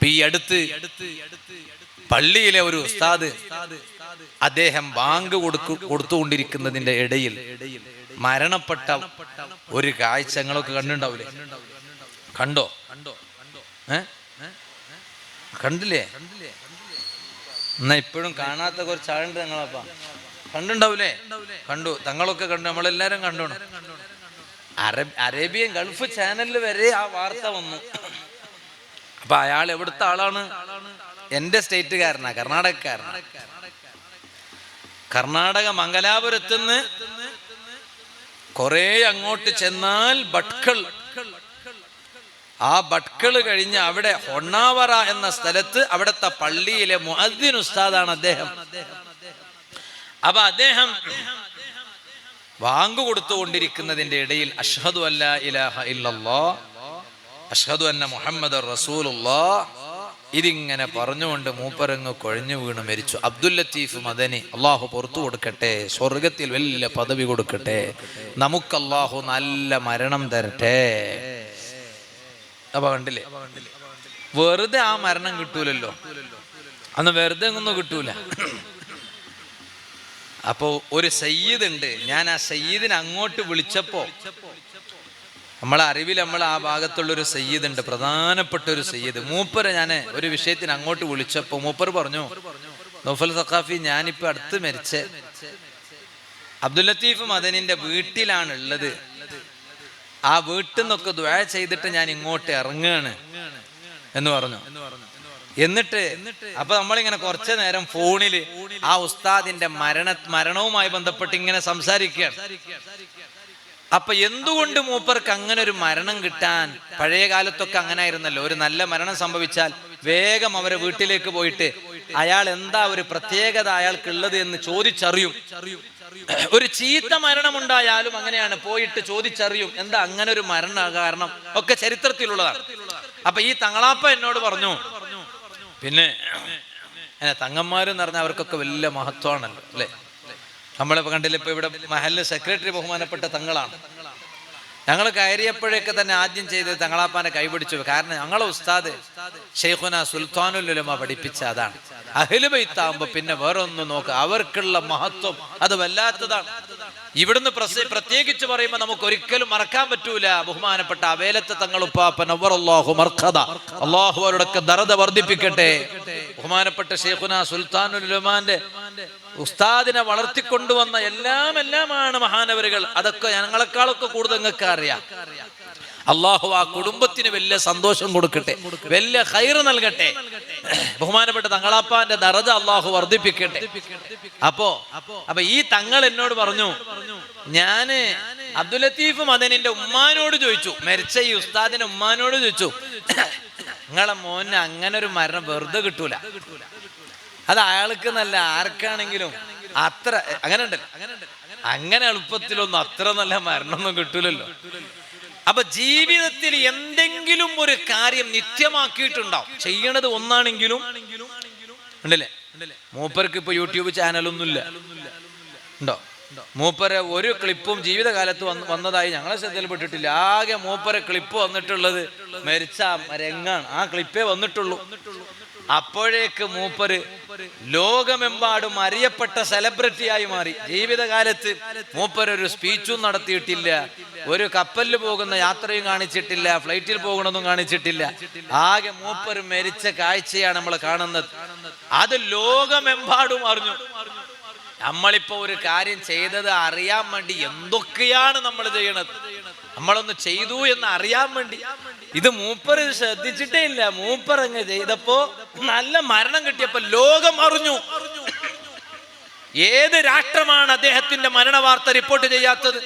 ഈ അടുത്ത് പള്ളിയിലെ ഒരു ഉസ്താദ് അദ്ദേഹം ബാങ്ക് കൊടുത്തുകൊണ്ടിരിക്കുന്നതിന്റെ ഇടയിൽ മരണപ്പെട്ട ഒരു കാഴ്ച ഞങ്ങളൊക്കെ കണ്ടിട്ടുണ്ടാവൂലേ? കണ്ടോ? കണ്ടില്ലേ? എന്നാ ഇപ്പോഴും കാണാത്ത കുറച്ച് ആളുണ്ട് ഞങ്ങളപ്പ. കണ്ടുണ്ടാവൂലേ? കണ്ടു. തങ്ങളൊക്കെ കണ്ടു, നമ്മളെല്ലാരും കണ്ടോണം. അറേബ്യൻ ഗൾഫ് ചാനലിൽ വരെ ആ വാർത്ത വന്നു. അപ്പൊ അയാൾ എവിടുത്തെ ആളാണ്? എന്റെ സ്റ്റേറ്റുകാരനാ, കർണാടകക്കാരനാ. കർണാടക മംഗലാപുരത്തുനിന്ന് കുറെ അങ്ങോട്ട് ചെന്നാൽ ഭട്കൾ, ആ ഭട്കൾ കഴിഞ്ഞ് അവിടെ ഹൊണ്ണാവറ എന്ന സ്ഥലത്ത് അവിടുത്തെ പള്ളിയിലെ മുഅദ്ദിൻ ഉസ്താദാണ് അദ്ദേഹം. അപ്പൊ അദ്ദേഹം ബാങ്ക് കൊടുത്തുകൊണ്ടിരിക്കുന്നതിന്റെ ഇടയിൽ അഷ്ഹദു അല്ലാ ഇലാഹ ഇല്ലല്ലാഹ് അഷ്ഹദു അന്ന മുഹമ്മദർ റസൂലുള്ളാഹ് ഇതിങ്ങനെ പറഞ്ഞുകൊണ്ട് മൂപ്പരങ്ങ് കൊഴഞ്ഞു വീണ് മരിച്ചു. അബ്ദുൽ ലത്തീഫ് മദനി, അള്ളാഹു പുറത്തു കൊടുക്കട്ടെ, സ്വർഗത്തിൽ വലിയ പദവി കൊടുക്കട്ടെ, നമുക്ക് അള്ളാഹു നല്ല മരണം തരട്ടെ. അപ്പൊ കണ്ടില്ലേ, വെറുതെ ആ മരണം കിട്ടൂലല്ലോ, അന്ന് വെറുതെ ഒന്നും കിട്ടൂല. അപ്പോ ഒരു സയ്യിദ് ഉണ്ട്. ഞാൻ ആ സയ്യിദിനെ അങ്ങോട്ട് വിളിച്ചപ്പോ, നമ്മളെ അറിവിൽ നമ്മൾ ആ ഭാഗത്തുള്ളൊരു സയ്യിദ് ഉണ്ട്, പ്രധാനപ്പെട്ട ഒരു സയ്യിദ്. മൂപ്പരെ ഞാൻ ഒരു വിഷയത്തിന് അങ്ങോട്ട് വിളിച്ചപ്പോ മൂപ്പർ പറഞ്ഞു, നൗഫൽ സഖാഫി, ഞാനിപ്പോ അടുത്ത് മരിച്ച അബ്ദുൽ ലത്തീഫ് മദനിന്റെ വീട്ടിലാണ് ഉള്ളത്. ആ വീട്ടിൽ നിന്നൊക്കെ ദുആ ചെയ്തിട്ട് ഞാൻ ഇങ്ങോട്ട് ഇറങ്ങുകയാണ് എന്ന് പറഞ്ഞു. എന്നിട്ട് അപ്പൊ നമ്മളിങ്ങനെ കുറച്ചു നേരം ഫോണില് ആ ഉസ്താദിന്റെ മരണവുമായി ബന്ധപ്പെട്ട് ഇങ്ങനെ സംസാരിക്കുകയാണ്. അപ്പൊ എന്തുകൊണ്ട് മൂപ്പർക്ക് അങ്ങനെ ഒരു മരണം കിട്ടാൻ? പഴയ കാലത്തൊക്കെ അങ്ങനെ ആയിരുന്നല്ലോ, ഒരു നല്ല മരണം സംഭവിച്ചാൽ വേഗം അവരെ വീട്ടിലേക്ക് പോയിട്ട് അയാൾ എന്താ ഒരു പ്രത്യേകത അയാൾക്കുള്ളത് എന്ന് ചോദിച്ചറിയും. ഒരു ചീത്ത മരണമുണ്ടായാലും അങ്ങനെയാണ്, പോയിട്ട് ചോദിച്ചറിയും എന്താ അങ്ങനെ ഒരു മരണ കാരണം ഒക്കെ ചരിത്രത്തിലുള്ളതാണ്. അപ്പൊ ഈ തങ്ങളാപ്പ എന്നോട് പറഞ്ഞു, പിന്നെ തങ്ങന്മാരെന്ന് പറഞ്ഞാൽ അവർക്കൊക്കെ വലിയ മഹത്വമാണല്ലോ അല്ലെ. നമ്മളിപ്പോ കണ്ടില്ല, ഇപ്പൊ ഇവിടെ മഹല്ല് സെക്രട്ടറി ബഹുമാനപ്പെട്ട തങ്ങളാണ്. ഞങ്ങൾ കയറിയപ്പോഴൊക്കെ തന്നെ ആദ്യം ചെയ്തത് തങ്ങളാപ്പാനെ കൈപിടിച്ചു. കാരണം ഞങ്ങളെ ഉസ്താദ് ശൈഖുന സുൽത്താനുൽ ഉലമ പഠിപ്പിച്ച അതാണ്. അഹ്ലു ബൈത്താകുമ്പോ പിന്നെ വേറെ ഒന്നും നോക്കുക, അവർക്കുള്ള മഹത്വം അത് വല്ലാത്തതാണ്. ഇവിടുന്ന് പ്രത്യേകിച്ച് പറയുമ്പോൾ നമുക്ക് ഒരിക്കലും മറക്കാൻ പറ്റൂല ബഹുമാനപ്പെട്ട അവേലത്തെ തങ്ങളുപ്പാപ്പ നവ്വറല്ലാഹു മർഖദ, അല്ലാഹു അവരുടെയൊക്കെ ദറജ വർദ്ധിപ്പിക്കട്ടെ. ബഹുമാനപ്പെട്ട ശൈഖുന സുൽത്താനുൽ ഉലമാന്റെ ഉസ്താദിനെ വളർത്തിക്കൊണ്ടുവന്ന എല്ലാമാണ് മഹാനവരുകൾ. അതൊക്കെ ഞങ്ങളെക്കാളൊക്കെ കൂടുതൽ നിങ്ങൾക്ക് അറിയാം. അള്ളാഹു ആ കുടുംബത്തിന് വലിയ സന്തോഷം കൊടുക്കട്ടെ, വലിയ ഖൈർ നൽകട്ടെ. ബഹുമാനപ്പെട്ട തങ്ങളാപ്പാന്റെ ദറജ അള്ളാഹു വർദ്ധിപ്പിക്കട്ടെ. അപ്പൊ ഈ തങ്ങൾ എന്നോട് പറഞ്ഞു, ഞാന് അബ്ദുൽ ലത്തീഫ് മദനിന്റെ ഉമ്മാനോട് ചോദിച്ചു, മരിച്ച ഈ ഉസ്താദിന്റെ ഉമ്മാനോട് ചോദിച്ചു, നിങ്ങളെ മോന് അങ്ങനെ ഒരു മരണം വെറുതെ കിട്ടൂല, അത് അയാൾക്ക് നല്ല ആർക്കാണെങ്കിലും അത്ര അങ്ങനെ ഉണ്ടല്ലോ, അങ്ങനെ എളുപ്പത്തിലൊന്നും അത്ര നല്ല മരണമൊന്നും കിട്ടൂലല്ലോ. അപ്പൊ ജീവിതത്തിൽ എന്തെങ്കിലും ഒരു കാര്യം നിത്യമാക്കിയിട്ടുണ്ടാവും, ചെയ്യണത് ഒന്നാണെങ്കിലും ഉണ്ടല്ലേ. മൂപ്പർക്ക് ഇപ്പൊ യൂട്യൂബ് ചാനലൊന്നുമില്ല, ഉണ്ടോ? മൂപ്പരെ ഒരു ക്ലിപ്പും ജീവിതകാലത്ത് വന്നതായി ഞങ്ങളെ ശ്രദ്ധയിൽപ്പെട്ടിട്ടില്ല. ആകെ മൂപ്പരെ ക്ലിപ്പ് വന്നിട്ടുള്ളത് മരിച്ച രംഗാണ്, ആ ക്ലിപ്പേ വന്നിട്ടുള്ളൂ. അപ്പോഴേക്ക് മൂപ്പര് ലോകമെമ്പാടും അറിയപ്പെട്ട സെലിബ്രിറ്റിയായി മാറി. ജീവിതകാലത്ത് മൂപ്പരൊരു സ്പീച്ചും നടത്തിയിട്ടില്ല, ഒരു കപ്പലിൽ പോകുന്ന യാത്രയും കാണിച്ചിട്ടില്ല, ഫ്ലൈറ്റിൽ പോകുന്നതും കാണിച്ചിട്ടില്ല. ആകെ മൂപ്പര് മരിച്ച കാഴ്ചയാണ് നമ്മൾ കാണുന്നത്. അത് ലോകമെമ്പാടും അറിഞ്ഞു. നമ്മളിപ്പോ ഒരു കാര്യം ചെയ്തത് അറിയാൻ വേണ്ടി എന്തൊക്കെയാണ് നമ്മൾ ചെയ്യണത്, നമ്മളൊന്ന് ചെയ്തു എന്ന് അറിയാൻ വേണ്ടി. ഇത് മൂപ്പർ ശ്രദ്ധിച്ചിട്ടേ ഇല്ല, മൂപ്പർ അങ്ങ് ചെയ്തപ്പോ നല്ല മരണം കിട്ടിയപ്പോ ലോകം അറിഞ്ഞു. ഏത് രാഷ്ട്രമാണ് അദ്ദേഹത്തിന്റെ മരണ വാർത്ത റിപ്പോർട്ട് ചെയ്യാത്തത്?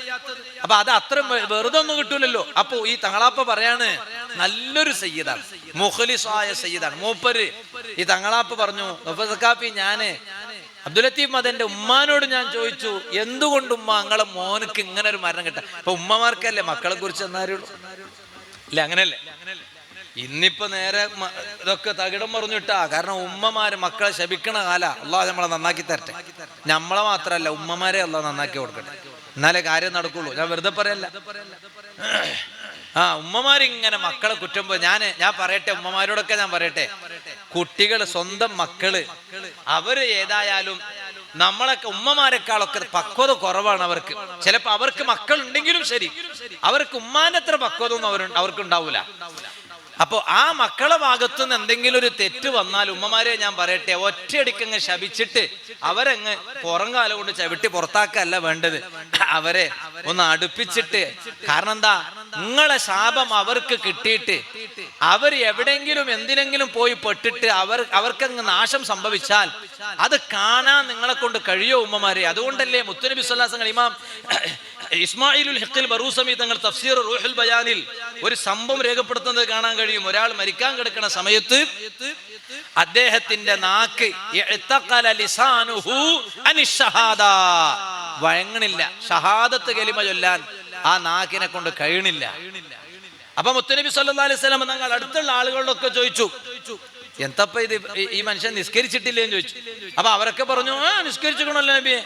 അപ്പൊ അത് അത്ര വെറുതെ ഒന്നും കിട്ടൂലല്ലോ. അപ്പൊ ഈ തങ്ങളാപ്പ പറയാണ്, നല്ലൊരു സയ്യിദാണ്, മുഖ്ലിസായ സയ്യിദാണ് മൂപ്പര്. ഈ തങ്ങളാപ്പ പറഞ്ഞു, ഞാന് അബ്ദുൽ ലത്തീഫ് മദന്റെ ഉമ്മാനോട് ഞാൻ ചോദിച്ചു, എന്തുകൊണ്ട് ഉമ്മ നിങ്ങളെ മോനക്ക് ഇങ്ങനെ ഒരു മരണം കിട്ടാൻ? അപ്പൊ ഉമ്മമാർക്കല്ലേ മക്കളെ കുറിച്ച് എന്നാരുള്ളൂ, ഇല്ല അങ്ങനെയല്ലേ. ഇന്നിപ്പോ നേരെ ഇതൊക്കെ തകിടം പറഞ്ഞിട്ടാ. കാരണം ഉമ്മമാര് മക്കളെ ശപിക്കണ കാല. അള്ളാഹു നമ്മളെ നന്നാക്കി തരട്ടെ. നമ്മളെ മാത്രല്ല ഉമ്മമാരെ അള്ളാഹു നന്നാക്കി കൊടുക്കട്ടെ, എന്നാലേ കാര്യം നടക്കുള്ളൂ. ഞാൻ വെറുതെ പറയല്ല. ഉമ്മമാരിങ്ങനെ മക്കളെ കുറ്റം ഞാൻ പറയട്ടെ, ഉമ്മമാരോടൊക്കെ ഞാൻ പറയട്ടെ, കുട്ടികൾ സ്വന്തം മക്കള് അവര് ഏതായാലും നമ്മളൊക്കെ ഉമ്മമാരെക്കാളൊക്കെ പക്വത കുറവാണ് അവർക്ക്. ചിലപ്പോ അവർക്ക് മക്കൾ ഉണ്ടെങ്കിലും ശരി, അവർക്ക് ഉമ്മാന്റെ അത്ര പക്വത ഒന്നും അവർക്ക് ഉണ്ടാവൂല. അപ്പൊ ആ മക്കളെ ഭാഗത്തുനിന്ന് എന്തെങ്കിലും ഒരു തെറ്റ് വന്നാൽ ഉമ്മമാരെ ഞാൻ പറയട്ടെ, ഒറ്റയടിക്കങ്ങ് ശപിച്ചിട്ട് അവരങ്ങ് പുറംകാലം കൊണ്ട് ചവിട്ടി പുറത്താക്കല്ല വേണ്ടത്, അവരെ ഒന്ന് അടുപ്പിച്ചിട്ട്. കാരണം എന്താ, നിങ്ങളെ ശാപം അവർക്ക് കിട്ടിയിട്ട് അവർ എവിടെയെങ്കിലും എന്തിനെങ്കിലും പോയി പെട്ടിട്ട് അവർക്കങ്ങ് നാശം സംഭവിച്ചാൽ അത് കാണാൻ നിങ്ങളെ കൊണ്ട് കഴിയോ ഉമ്മമാരെ? അതുകൊണ്ടല്ലേ മുത്തുനബി സ്വല്ലല്ലാഹു അലൈഹി വസല്ലം ഇമാം ഇസ്മായിലുൽ ഹിഖ്ൽ ബറൂസമി തങ്ങൾ തഫ്സീർ റൂഹുൽ ബയാനിൽ ഒരു സംഭവം രേഖപ്പെടുത്തുന്നത് കാണാൻ കഴിയും. ഒരാൾ മരിക്കാൻ കിടക്കുന്ന സമയത്ത് അദ്ദേഹത്തിന്റെ നാക്ക് വഴങ്ങണില്ല, ഷഹാദത്ത് കലിമ ചൊല്ലാൻ ആ നാക്കിനെ കൊണ്ട് കഴിയണില്ല. അപ്പൊ മുത്തുനബി സല്ലല്ലാഹു അലൈഹി വസല്ലം തങ്ങൾ അടുത്തുള്ള ആളുകളോടൊക്കെ ചോദിച്ചു, എന്തപ്പ ഇത്, ഈ മനുഷ്യൻ നിസ്കരിച്ചിട്ടില്ലേ എന്ന് ചോദിച്ചു. അപ്പൊ അവരൊക്കെ പറഞ്ഞു, നിസ്കരിച്ചിക്കണല്ലോ നബിയെ.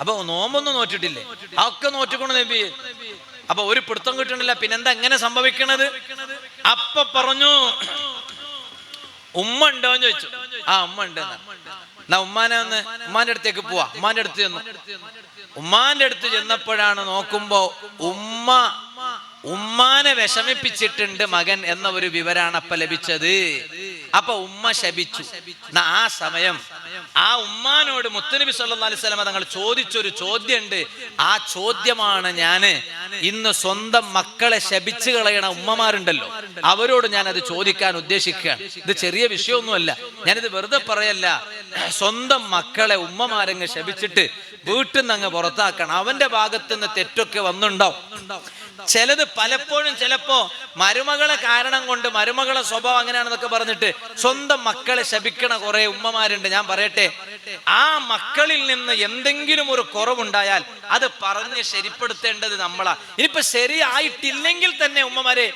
അപ്പൊ നോമ്പൊന്നും നോറ്റിട്ടില്ലേ? ഒക്കെ നോറ്റിക്കണു നബിയെ. അപ്പൊ ഒരു പിടുത്തം കിട്ടണില്ല, പിന്നെന്താ എങ്ങനെ സംഭവിക്കണത്? അപ്പൊ പറഞ്ഞു, ഉമ്മ ഉണ്ടോന്ന് ചോദിച്ചു. ഉമ്മ ഉണ്ട്. എന്നാ ഉമ്മാനെ ഒന്ന് ഉമ്മാന്റെ അടുത്തേക്ക് പോവാ. ഉമ്മാന്റെ അടുത്ത് ചെന്നു. ഉമ്മാന്റെ അടുത്ത് ചെന്നപ്പോഴാണ് നോക്കുമ്പോ ഉമ്മാനെ വിഷമിപ്പിച്ചിട്ടുണ്ട് മകൻ എന്ന ഒരു വിവരാണ് അപ്പ ലഭിച്ചത്. അപ്പൊ ഉമ്മ ശപിച്ചു. ആ സമയം ആ ഉമ്മാനോട് മുത്തുനബി സല്ലല്ലാഹു അലൈഹി വസല്ലം തങ്ങൾ ചോദിച്ചൊരു ചോദ്യമുണ്ട്. ആ ചോദ്യമാണ് ഞാൻ ഇന്ന് സ്വന്തം മക്കളെ ശപിച്ചു കളയണ ഉമ്മമാരുണ്ടല്ലോ അവരോട് ഞാൻ അത് ചോദിക്കാൻ ഉദ്ദേശിക്കുകയാണ്. ഇത് ചെറിയ വിഷയമൊന്നുമല്ല, ഞാനിത് വെറുതെ പറയല്ല. സ്വന്തം മക്കളെ ഉമ്മമാരങ്ങ് ശപിച്ചിട്ട് വീട്ടിൽ നിന്ന് അങ്ങ് പുറത്താക്കണം. അവന്റെ ഭാഗത്തുനിന്ന് തെറ്റൊക്കെ വന്നുണ്ടാവും. ചിലത് പലപ്പോഴും ചിലപ്പോ മരുമകളെ കാരണം കൊണ്ട്, മരുമകളെ സ്വഭാവം അങ്ങനെയാണെന്നൊക്കെ പറഞ്ഞിട്ട് സ്വന്തം മക്കളെ ശപിക്കണ കുറെ ഉമ്മമാരുണ്ട്. ഞാൻ പറയട്ടെ, ആ മക്കളിൽ നിന്ന് എന്തെങ്കിലും ഒരു കുറവുണ്ടായാൽ അത് പറഞ്ഞ് ശരിപ്പെടുത്തേണ്ടത് നമ്മളാ. ഇനിയിപ്പോ ശരിയായിട്ടില്ലെങ്കിൽ തന്നെ ഉമ്മമാരെ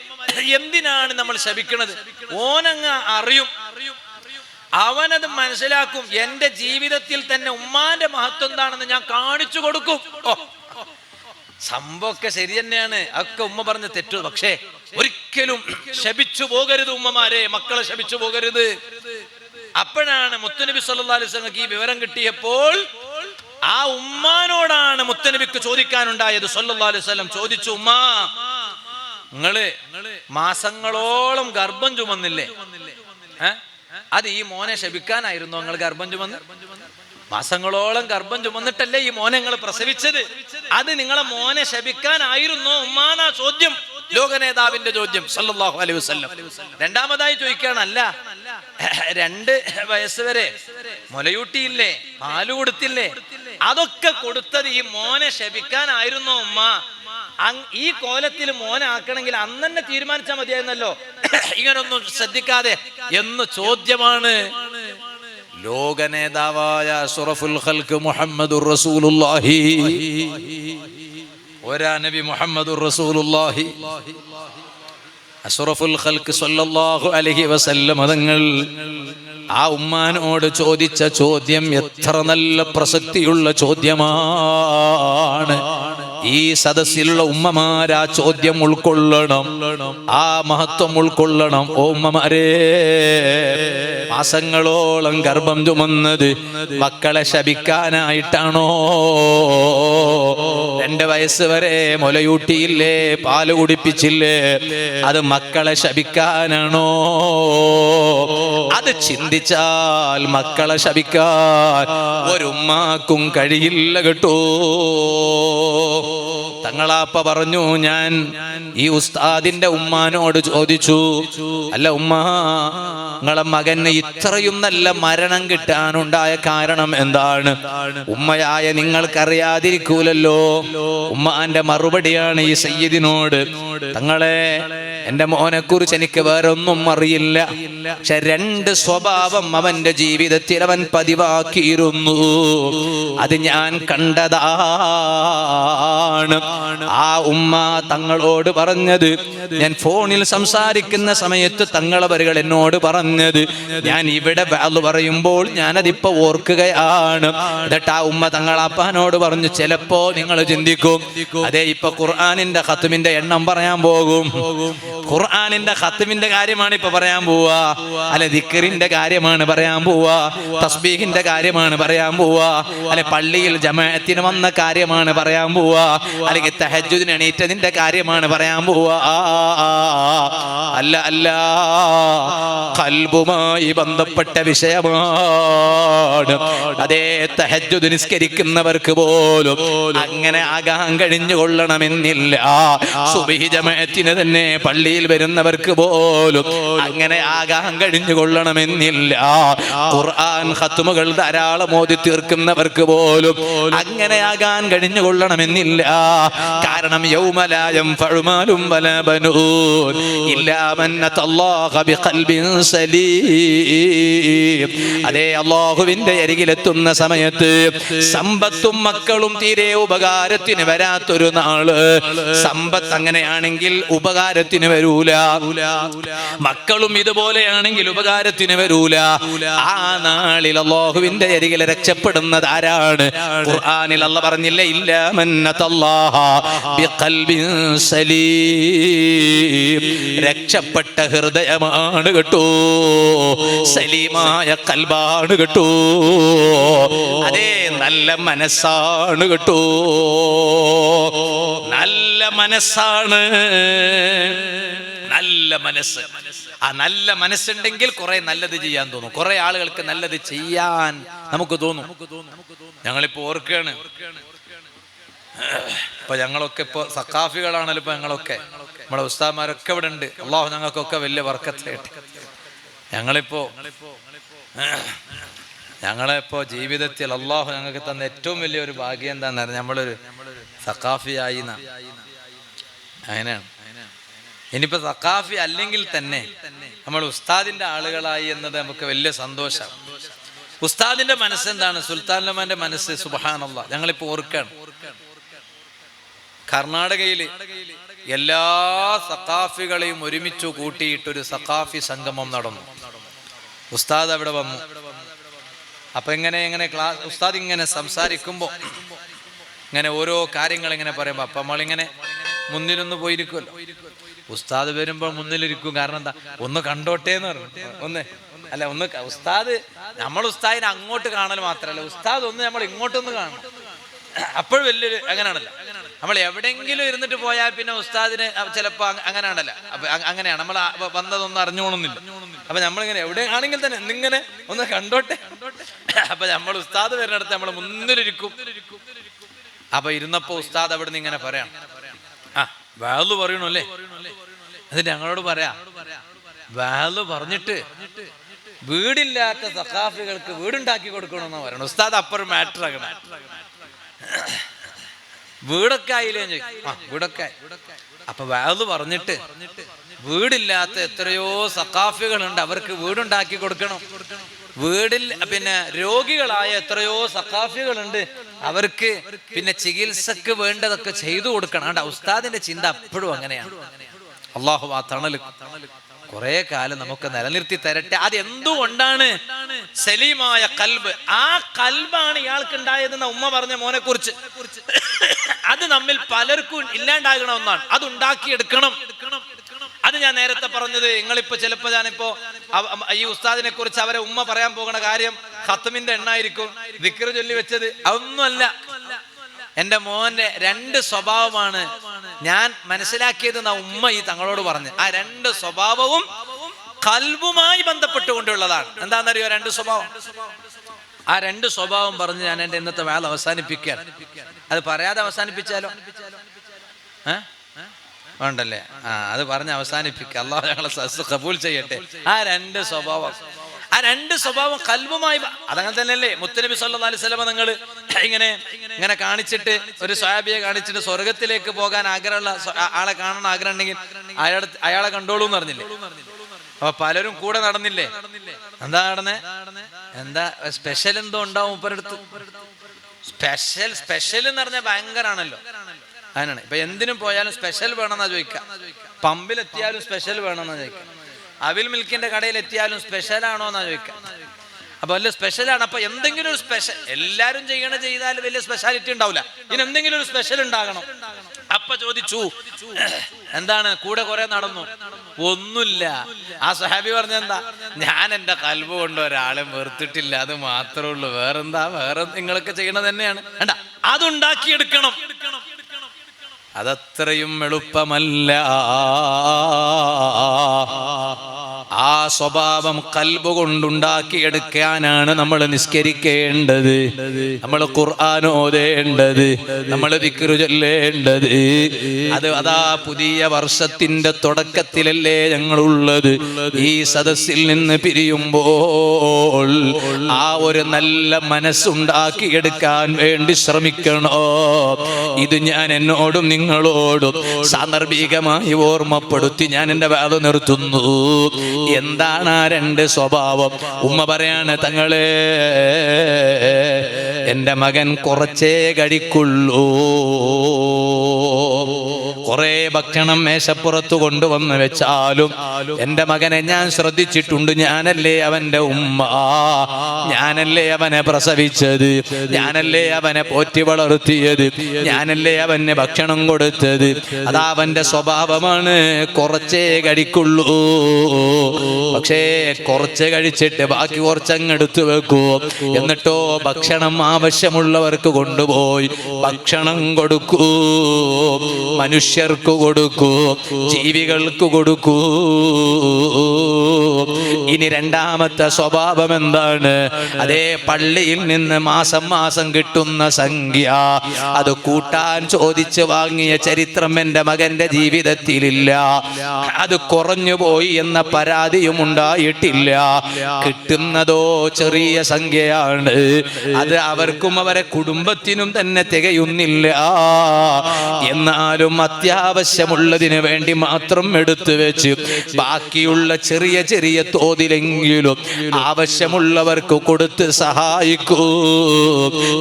എന്തിനാണ് നമ്മൾ ശപിക്കണത്? ഓനങ്ങ് അറിയും, അവനത് മനസ്സിലാക്കും. എന്റെ ജീവിതത്തിൽ തന്നെ ഉമ്മാന്റെ മഹത്വം എന്താണെന്ന് ഞാൻ കാണിച്ചു കൊടുക്കും. സംഭവമൊക്കെ ശരി തന്നെയാണ്, ഒക്കെ ഉമ്മ പറഞ്ഞ തെറ്റു. പക്ഷേ ഒരിക്കലും ശപിച്ചു പോകരുത് ഉമ്മമാരെ, മക്കളെ ശപിച്ചു പോകരുത്. അപ്പോഴാണ് മുത്തുനബി സല്ലല്ലാഹു അലൈഹി വസല്ലം ഈ വിവരം കിട്ടിയപ്പോൾ ആ ഉമ്മാനോടാണ് മുത്തുനബിക്ക് ചോദിക്കാനുണ്ടായത്. സല്ലല്ലാഹു അലൈഹി വസല്ലം ചോദിച്ചു, ഉമ്മാ, നിങ്ങള് മാസങ്ങളോളം ഗർഭം ചുമന്നില്ലേ? അത് ഈ മോനെ ശപിക്കാനായിരുന്നു നിങ്ങൾ ഗർഭം ചുമന്ന്? മാസങ്ങളോളം ഗർഭം ചുമന്നിട്ടല്ലേ ഈ മോനെ നിങ്ങൾ പ്രസവിച്ചത്? അത് നിങ്ങളെ മോനെ ശപിക്കാനായിരുന്നോ ഉമ്മാനാ ചോദ്യം, ലോക നേതാവിന്റെ ചോദ്യം സല്ലല്ലാഹു അലൈഹി വസല്ലം. രണ്ടാമതായി ചോദിക്കുകയാണ്, അല്ല 2 വയസ്സ് വരെ മുലയൂട്ടിയില്ലേ, പാല് കൊടുത്തില്ലേ, അതൊക്കെ കൊടുത്തത് ഈ മോനെ ശപിക്കാനായിരുന്നോ ഉമ്മ? ഈ കോലത്തിൽ മോനെ ആക്കണമെങ്കിൽ അന്ന് തന്നെ തീരുമാനിച്ചാൽ മതിയായിരുന്നല്ലോ, ഇങ്ങനൊന്നും ശ്രദ്ധിക്കാതെ എന്ന് ചോദ്യമാണ്. ലോക നേതാവായ അഷ്റഫുൽ ഖൽഖ് മുഹമ്മദുർ റസൂലുള്ളാഹി, ഒരാ നബി മുഹമ്മദുർ റസൂലുള്ളാഹി അഷ്റഫുൽ ഖൽഖ് സ്വല്ലല്ലാഹു അലൈഹി വസല്ലം തങ്ങൾ ആ ഉമ്മാനോട് ചോദിച്ച ചോദ്യം എത്ര നല്ല പ്രസക്തിയുള്ള ചോദ്യമാണ്. ഈ സദസ്സിലുള്ള ഉമ്മമാർ ആ ചോദ്യം ഉൾക്കൊള്ളണം, ആ മഹത്വം ഉൾക്കൊള്ളണം. ഓ ഉമ്മമാരെ, മാസങ്ങളോളം ഗർഭം ചുമന്നത് മക്കളെ ശപിക്കാനായിട്ടാണോ? 2 വയസ്സ് വരെ മുലയൂട്ടിയില്ലേ, പാല് കുടിപ്പിച്ചില്ലേ, അത് മക്കളെ ശപിക്കാനാണോ? അത് ചിന്തിച്ചാൽ മക്കളെ ശപിക്കാൻ ഒരുമ്മാക്കും കഴിയില്ല കേട്ടോ. തങ്ങളാപ്പ പറഞ്ഞു, ഞാൻ ഈ ഉസ്താദിന്റെ ഉമ്മാനോട് ചോദിച്ചു, അല്ല ഉമ്മ, നിങ്ങളെ മകന് ഇത്രയും നല്ല മരണം കിട്ടാനുണ്ടായ കാരണം എന്താണ്? ഉമ്മയായ നിങ്ങൾക്കറിയാതിരിക്കൂലല്ലോ. ഉമ്മാന്റെ മറുപടിയാണ് ഈ സയ്യിദിനോട്, തങ്ങളെ, എന്റെ മോനെ കുറിച്ച് എനിക്ക് വേറെ ഒന്നും അറിയില്ല. പക്ഷെ 2 സ്വഭാവം അവന്റെ ജീവിതത്തിൽ അവൻ പതിവാക്കിയിരുന്നു. അത് ഞാൻ കണ്ടതാണ്. ആ ഉമ്മ തങ്ങളോട് പറഞ്ഞത്, ഞാൻ ഫോണിൽ സംസാരിക്കുന്ന സമയത്ത് തങ്ങളവരുകൾ എന്നോട് പറഞ്ഞത്, ഞാൻ ഇവിടെ വഅദ് പറയുമ്പോൾ ഞാനതിപ്പോ ഓർക്കുകയാണ്. എന്നിട്ട് ആ ഉമ്മ തങ്ങളാപ്പാനോട് പറഞ്ഞു, ചിലപ്പോ നിങ്ങൾ ചിന്തിക്കും, അതെ ഇപ്പൊ ഖുർആനിന്റെ ഖത്മിന്റെ എണ്ണം പറയാൻ പോകും, ഖുർആനിന്റെ ഖത്മിന്റെ കാര്യമാണ് ഇപ്പൊ പറയാൻ പോവാ, അല്ലെ ദിക്റിന്റെ കാര്യമാണ് പറയാൻ പോവാ, തസ്ബീഹിന്റെ കാര്യമാണ് പറയാൻ പോവാ, അല്ലെ പള്ളിയിൽ ജമാഅത്തിന് വന്ന കാര്യമാണ് പറയാൻ പോവാ, അല്ലെങ്കിൽ തഹജ്ജുദിന് എണീറ്റതിന്റെ കാര്യമാണ് പറയാൻ പോവാ. അല്ല അല്ല, ഖൽബുമായി ബന്ധപ്പെട്ട വിഷയമാണ്. അതേ തഹജ്ജുദ് നിസ്കരിക്കുന്നവർക്ക് പോലും അങ്ങനെ ആകാൻ കഴിഞ്ഞുകൊള്ളണമെന്നില്ല. സുബ്ഹി ജമാഅത്തിന് തന്നെ പള്ളിയിൽ വരുന്നവർക്ക് പോലും അങ്ങനെ ആകാൻ കഴിഞ്ഞുകൊള്ളണമെന്നില്ല. ഖുർആൻ ഖത്മുകൾ ധാരാളം ഓതി തീർക്കുന്നവർക്ക് പോലും അങ്ങനെ ആകാൻ കഴിഞ്ഞുകൊള്ളണമെന്നില്ല. കാരണം യൗമ ലാ യൻഫഉ മാലും വലാ ബനൂൻ ഇല്ലാ മൻ അത്തല്ലാഹ ബിഖൽബിൻ സലീം. അതേ അല്ലാഹുവിന്റെ അരികിലെത്തുന്ന സമയത്ത് സമ്പത്തും മക്കളും തീരെ ഉപകാരത്തിന് വരാത്തൊരു നാള്. സമ്പത്ത് അങ്ങനെയാണെങ്കിൽ ഉപകാരത്തിന് വരൂല, മക്കളും ഇതുപോലെയാണെങ്കിൽ ഉപകാരത്തിന് വരൂല. ആ നാളിൽ അല്ലാഹുവിന്റെ അരികിൽ രക്ഷപ്പെടുന്നത് ആരാണ്? ഖുർആനിൽ അല്ലാഹ് പറഞ്ഞില്ല, ഇല്ലാ മൻ അത്തല്ലാഹ ബിഖൽബിൻ സലീം. രക്ഷപ്പെട്ട ഹൃദയമാണ് കേട്ടോ, സലീമായ ഖൽബാണ് കേട്ടോ, അതേ നല്ല മനസ്സാണ് കേട്ടോ, നല്ല മനസ്സാണ്, നല്ല മനസ്സ്. ആ നല്ല മനസ്സുണ്ടെങ്കിൽ കുറെ നല്ലത് ചെയ്യാൻ തോന്നും, കുറെ ആളുകൾക്ക് നല്ലത് ചെയ്യാൻ നമുക്ക് തോന്നും. ഞങ്ങളിപ്പോ ഓർക്കാണ്, ഇപ്പൊ ഞങ്ങളൊക്കെ ഇപ്പൊ സഖാഫികളാണല്ലോ. ഇപ്പൊ ഞങ്ങളൊക്കെ നമ്മളെ ഉസ്താദ്മാരൊക്കെ ഇവിടെ ഉണ്ട്. അല്ലാഹു ഞങ്ങൾക്കൊക്കെ വലിയ ബർക്കത്തായിട്ട്. ഞങ്ങളിപ്പോ ജീവിതത്തിൽ അല്ലാഹു ഞങ്ങൾക്ക് തന്ന ഏറ്റവും വലിയൊരു ഭാഗ്യം എന്താന്ന് പറഞ്ഞാൽ നമ്മളൊരു സഖാഫിയായി. അങ്ങനെയാണ്. ഇനിയിപ്പോ സഖാഫി അല്ലെങ്കിൽ തന്നെ നമ്മൾ ഉസ്താദിന്റെ ആളുകളായി എന്നത് നമുക്ക് വലിയ സന്തോഷമാണ്. ഉസ്താദിന്റെ മനസ്സെന്താണ്? സുൽത്താനുലമാന്റെ മനസ്സ് സുബ്ഹാനല്ലാഹ്. ഞങ്ങളിപ്പോ ഓർക്കാണ്, കർണാടകയില് എല്ലാ സഖാഫികളെയും ഒരുമിച്ചു കൂട്ടിയിട്ടൊരു സഖാഫി സംഗമം നടന്നു. ഉസ്താദ് അവിടെ വന്നു. അപ്പൊ ഇങ്ങനെ ക്ലാസ് ഉസ്താദ് ഇങ്ങനെ സംസാരിക്കുമ്പോ ഇങ്ങനെ ഓരോ കാര്യങ്ങൾ ഇങ്ങനെ പറയുമ്പോ അപ്പൊ നമ്മളിങ്ങനെ മുന്നിലൊന്ന് പോയിരിക്കുമല്ലോ. ഉസ്താദ് വരുമ്പോ മുന്നിലിരിക്കും. കാരണം എന്താ? ഒന്ന് കണ്ടോട്ടെ എന്ന് പറഞ്ഞു. ഒന്ന് ഉസ്താദ്, നമ്മൾ ഉസ്താദിനെ അങ്ങോട്ട് കാണൽ മാത്രല്ല, ഉസ്താദ് ഒന്ന് നമ്മൾ ഇങ്ങോട്ടൊന്ന് കാണണം. അപ്പോഴും വലിയൊരു അങ്ങനെയാണല്ലോ. നമ്മൾ എവിടെയെങ്കിലും ഇരുന്നിട്ട് പോയാൽ പിന്നെ ഉസ്താദിന് ചിലപ്പോ അങ്ങനെയാണല്ലോ. അപ്പൊ അങ്ങനെയാണ് നമ്മൾ വന്നതൊന്നും അറിഞ്ഞോണമെന്നില്ല. അപ്പൊ നമ്മളിങ്ങനെ എവിടെ ആണെങ്കിൽ തന്നെ എന്നിങ്ങനെ ഒന്ന് കണ്ടോട്ടെ. അപ്പൊ നമ്മൾ ഉസ്താദ് വരുന്നിടത്ത് നമ്മൾ മുന്നിലിരിക്കും. അപ്പൊ ഇരുന്നപ്പോ ഉസ്താദ് അവിടെ നിന്ന് ഇങ്ങനെ പറയാം, വഅദ് പറയണല്ലേ, അത് ഞങ്ങളോട് പറയാ, വഅദ് പറഞ്ഞിട്ട് വീടില്ലാത്ത സഖാഫികൾക്ക് വീടുണ്ടാക്കി കൊടുക്കണമെന്ന് പറയണം. ഉസ്താദ് അപ്പുറം മാറ്റർ ആകണം. വീടൊക്കെ ആയില്ലേ? വീടൊക്കെ. അപ്പൊ വഅദ് പറഞ്ഞിട്ട് വീടില്ലാത്ത എത്രയോ സഖാഫികളുണ്ട്, അവർക്ക് വീടുണ്ടാക്കി കൊടുക്കണം. വീടിൽ പിന്നെ രോഗികളായ എത്രയോ സഖാഫികളുണ്ട്, അവർക്ക് പിന്നെ ചികിത്സക്ക് വേണ്ടതൊക്കെ ചെയ്തു കൊടുക്കണം. ഉസ്താദിന്റെ ചിന്ത അപ്പോഴും അങ്ങനെയാണ്. അല്ലാഹു ആ തണല് കുറെ കാലം നമുക്ക് നിലനിർത്തി തരട്ടെ. അത് എന്തുകൊണ്ടാണ്? സലീമായ കൽബ്. ആ കൽബാണ് ഇയാൾക്ക് ഉണ്ടായതെന്ന ഉമ്മ പറഞ്ഞ മോനെ കുറിച്ച്. അത് നമ്മിൽ പലർക്കും ഇല്ലാണ്ടാകണ ഒന്നാണ്. അത് ഉണ്ടാക്കിയെടുക്കണം. അത് ഞാൻ നേരത്തെ പറഞ്ഞത്. നിങ്ങളിപ്പോ ചിലപ്പോ ഞാനിപ്പോ ഈ ഉസ്താദിനെ കുറിച്ച് അവരെ ഉമ്മ പറയാൻ പോകുന്ന കാര്യം ഖത്മിന്റെ എണ്ണായിരിക്കും, ദിക്ർ ചൊല്ലി വെച്ചത്. അതൊന്നുമല്ല. എന്റെ മോന്റെ 2 സ്വഭാവമാണ് ഞാൻ മനസ്സിലാക്കിയത് ഉമ്മ ഈ തങ്ങളോട് പറഞ്ഞു. ആ 2 സ്വഭാവവും ഖൽബുമായി ബന്ധപ്പെട്ടുകൊണ്ടുള്ളതാണ്. എന്താണെന്നറിയോ 2 സ്വഭാവം? ആ 2 സ്വഭാവം പറഞ്ഞ് ഞാൻ എന്റെ ഇന്നത്തെ വേള അവസാനിപ്പിക്കുകയാണ്. അത് പറയാതെ അവസാനിപ്പിച്ചാലോ? വേണ്ടല്ലേ? അത് പറഞ്ഞ് അവസാനിപ്പിക്കുക. അല്ലാഹു ഞങ്ങളെ ഖബൂൽ ചെയ്യട്ടെ. ആ 2 സ്വഭാവം, ആ 2 സ്വഭാവം കൽബുമായി. അതങ്ങനെ തന്നെയല്ലേ മുത്തുനബി സല്ലല്ലാഹു അലൈഹി വസല്ലം നിങ്ങൾ ഇങ്ങനെ കാണിച്ചിട്ട്, ഒരു സ്വഹാബിയെ കാണിച്ചിട്ട് സ്വർഗത്തിലേക്ക് പോകാൻ ആഗ്രഹമുള്ള ആളെ കാണാൻ ആഗ്രഹം ഉണ്ടെങ്കിൽ അയാളെ കണ്ടോളൂ എന്ന് പറഞ്ഞില്ലേ? അപ്പൊ പലരും കൂടെ നടന്നില്ലേ? എന്താ നടന്നേ? എന്താ സ്പെഷ്യൽ എന്തോ ഉണ്ടാവും മൂപ്പരടുത്ത്. സ്പെഷ്യൽ എന്ന് പറഞ്ഞാൽ ഭയങ്കരാണല്ലോ. അതിനാണ് ഇപ്പൊ എന്തിനും പോയാലും സ്പെഷ്യൽ വേണമെന്നാ ചോദിക്കാം. പമ്പിലെത്തിയാലും സ്പെഷ്യൽ വേണമെന്നാ ചോദിക്കാം. അവിൽ മിൽക്കിന്റെ കടയിൽ എത്തിയാലും സ്പെഷ്യൽ ആണോ എന്നാ ചോദിക്കാം. അപ്പൊ വലിയ സ്പെഷ്യലാണ്. അപ്പൊ എന്തെങ്കിലും ഒരു സ്പെഷ്യൽ എല്ലാരും ചെയ്താൽ വലിയ സ്പെഷ്യാലിറ്റി ഉണ്ടാവില്ല. ഇനി എന്തെങ്കിലും ഒരു സ്പെഷ്യൽ ഉണ്ടാകണം. അപ്പൊ ചോദിച്ചു എന്താണ്? കൂടെ കുറെ നടന്നു, ഒന്നുമില്ല. ആ സഹാബി പറഞ്ഞെന്താ? ഞാൻ എന്റെ കൽബ് കൊണ്ട് ഒരാളെ വെറുത്തിട്ടില്ല, അത് മാത്രമേ ഉള്ളൂ. വേറെന്താ? വേറെ നിങ്ങളൊക്കെ ചെയ്യണത് തന്നെയാണ്. വേണ്ട, അതുണ്ടാക്കിയെടുക്കണം. അതത്രയും എളുപ്പമല്ല. ആ സ്വഭാവം കൽബ് കൊണ്ടുണ്ടാക്കിയെടുക്കാനാണ് നമ്മൾ നിസ്കരിക്കേണ്ടത്, നമ്മൾ ഖുർആൻ ഓതേണ്ടത്, നമ്മൾ ദിക്ർ ചൊല്ലേണ്ടത്. അതാ പുതിയ വർഷത്തിന്റെ തുടക്കത്തിലല്ലേ ഞങ്ങളുള്ളത്. ഈ സദസ്സിൽ നിന്ന് പിരിയുമ്പോൾ ആ ഒരു നല്ല മനസ്സുണ്ടാക്കിയെടുക്കാൻ വേണ്ടി ശ്രമിക്കണോ? ഇത് ഞാൻ എന്നോടും നിങ്ങളോടും സാന്ദർഭികമായി ഓർമ്മപ്പെടുത്തി ഞാൻ എന്റെ വാദം നിർത്തുന്നു. എന്താണ് ആ രണ്ട് സ്വഭാവം? ഉമ്മ പറയാണ്, തങ്ങളെ എന്റെ മകൻ കുറച്ചേ കഴിക്കുള്ളൂ. കുറെ ഭക്ഷണം മേശപ്പുറത്ത് കൊണ്ടുവന്ന് വെച്ചാലും എന്റെ മകനെ ഞാൻ ശ്രദ്ധിച്ചിട്ടുണ്ട്. ഞാനല്ലേ അവന്റെ ഉമ്മ, ഞാനല്ലേ അവനെ പ്രസവിച്ചത്, ഞാനല്ലേ അവനെ പോറ്റി വളർത്തിയത്, ഞാനല്ലേ അവന് ഭക്ഷണം കൊടുത്തത്. അതാ അവന്റെ സ്വഭാവമാണ്, കുറച്ചേ കഴിക്കുള്ളൂ. പക്ഷേ കുറച്ച് കഴിച്ചിട്ട് ബാക്കി കുറച്ചങ്ങ് എടുത്തു വെക്കൂ. എന്നിട്ടോ ഭക്ഷണം ആവശ്യമുള്ളവർക്ക് കൊണ്ടുപോയി ഭക്ഷണം കൊടുക്കൂ, മനുഷ്യർക്ക് കൊടുക്കൂ, ജീവികൾക്ക് കൊടുക്കൂ. ഇനി രണ്ടാമത്തെ സ്വഭാവം എന്താണ്? അതേ പള്ളിയിൽ നിന്ന് മാസം മാസം കിട്ടുന്ന സംഖ്യ അത് കൂട്ടാൻ ചോദിച്ച് വാങ്ങിയ ചരിത്രം എൻ്റെ മകന്റെ ജീവിതത്തിലില്ല. അത് കുറഞ്ഞുപോയി എന്ന പരാതിയും ഉണ്ടായിട്ടില്ല. കിട്ടുന്നതോ ചെറിയ സംഖ്യയാണ്. അത് അവർക്കും അവരെ കുടുംബത്തിനും തന്നെ തികയുന്നില്ല. എന്നാലും അത്യാവശ്യമുള്ളതിന് വേണ്ടി മാത്രം എടുത്തു വെച്ച് ബാക്കിയുള്ള ചെറിയ ചെറിയ തോതിലെങ്കിലും ആവശ്യമുള്ളവർക്ക് കൊടുത്ത് സഹായിക്കൂ,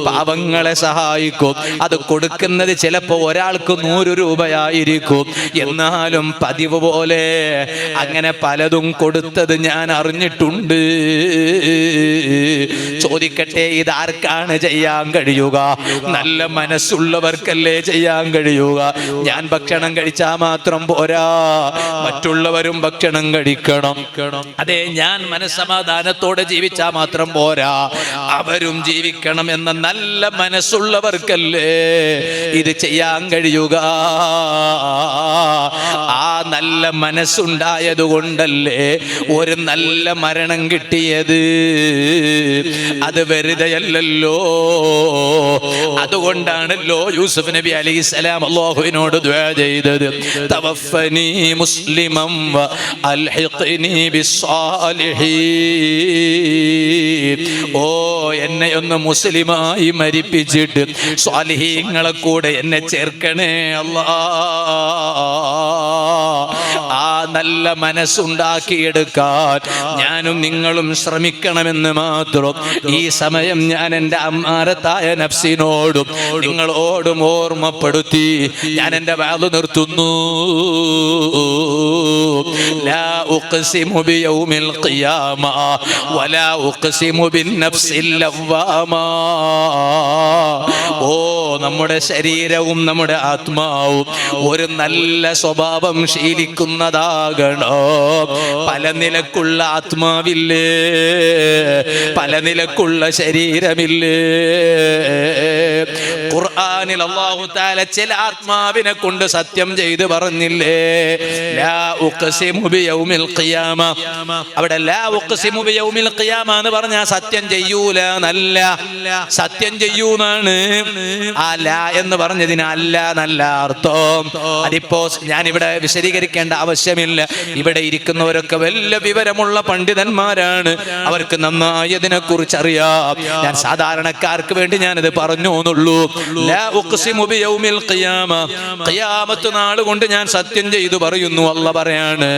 പാവങ്ങളെ സഹായിക്കൂ. അത് കൊടുക്കുന്നത് ചിലപ്പോൾ ഒരാൾക്ക് 100 രൂപയായിരിക്കും. എന്നാലും പതിവ് പോലെ അങ്ങനെ പലതും കൊടുത്തത് ഞാൻ അറിഞ്ഞിട്ടുണ്ട്. ചോദിക്കട്ടെ, ഇതാർക്കാണ് ചെയ്യാൻ കഴിയുക? നല്ല മനസ്സുള്ളവർക്കല്ലേ ചെയ്യാൻ കഴിയുക. ഞാൻ ഭക്ഷണം കഴിച്ചാൽ മാത്രം പോരാ, മറ്റുള്ളവരും ഭക്ഷണം കഴിക്കണം. അതെ, ഞാൻ മനസ്സമാധാനത്തോടെ ജീവിച്ചാൽ മാത്രം പോരാ, അവരും ജീവിക്കണം എന്ന നല്ല മനസ്സുള്ളവർക്കല്ലേ ഇത് ചെയ്യാൻ കഴിയുക. ആ നല്ല മനസ്സുണ്ടായത് കൊണ്ടല്ലേ ഒരു നല്ല മരണം കിട്ടിയത്. അത് വെറുതെയല്ലല്ലോ. അതുകൊണ്ടാണല്ലോ യൂസുഫ് നബി അലൈഹിസ്സലാം അല്ലാഹുവിനോട് ദുആ ചെയ്തത്, തവഫനി മുസ്ലിമൻ വ അൽഹിഖ്നി ബിസ്സാലിഹീൻ. ഓ, എന്നെ ഒന്ന് മുസ്ലിമായി മരിപ്പിച്ചിട്ട് സ്വാലിഹീങ്ങളെ കൂടെ എന്നെ ചേർക്കണേ അല്ലാഹ്. ആ നല്ല മനസ്സുണ്ടാക്കിയെടുക്കാൻ ഞാനും നിങ്ങളും ശ്രമിക്കണമെന്ന് മാത്രം ഈ സമയം ഞാൻ എൻ്റെ അമ്മാരത്തായ നഫ്സിനോടും നിങ്ങളോടും ഓർമ്മപ്പെടുത്തി ഞാൻ എൻ്റെ വാദം നിർത്തുന്നു. ലാ ഉഖ്സിമു ബിയൗമിൽ ഖിയാമ വലാ ഉഖ്സിമു ബിന്നഫ്സിൽ ലവ്വാമ. ഓ, നമ്മുടെ ശരീരവും നമ്മുടെ ആത്മാവും ഒരു നല്ല സ്വഭാവം ശീലിക്കുന്നതാകണം. പല നിലക്കുള്ള ആത്മാവില്ലേ, പല നിലക്കുള്ള ശരീരമില്ലേ. ഖുർആനിൽ അല്ലാഹു തആല ചില ആത്മാവിനെ കൊണ്ട് സത്യം ചെയ്ത് പറഞ്ഞില്ലേ, ലാ ഉഖ്സിമു ബിയൗമിൽ ഖിയാമ. അവിടെ ലാ ഉഖ്സിമു ബിയൗമിൽ ഖിയാമ എന്ന് പറഞ്ഞാൽ സത്യം ചെയ്യൂല എന്നല്ല, സത്യം ചെയ്യൂന്നാണ്. ആ ലാ എന്ന് പറഞ്ഞതിന് അല്ല നല്ല അർത്ഥം. അതിപ്പോ ഞാനിവിടെ വിശദീകരിക്കേണ്ട ആവശ്യമില്ല. ഇവിടെ ഇരിക്കുന്നവരൊക്കെ വലിയ വിവരമുള്ള പണ്ഡിതന്മാരാണ്, അവർക്ക് നന്നായി അതിനെ കുറിച്ച് അറിയാം. ഞാൻ സാധാരണക്കാർക്ക് വേണ്ടി ഞാനിത് പറഞ്ഞു എന്നുള്ളൂ. ലാ ഉഖ്സിമു ബിയൗമിൽ ഖിയാമ, ഖിയാമത്ത് നാൾ കൊണ്ട് ഞാൻ സത്യം ചെയ്തു പറയുന്നു. അല്ലാഹ് പറയാണ്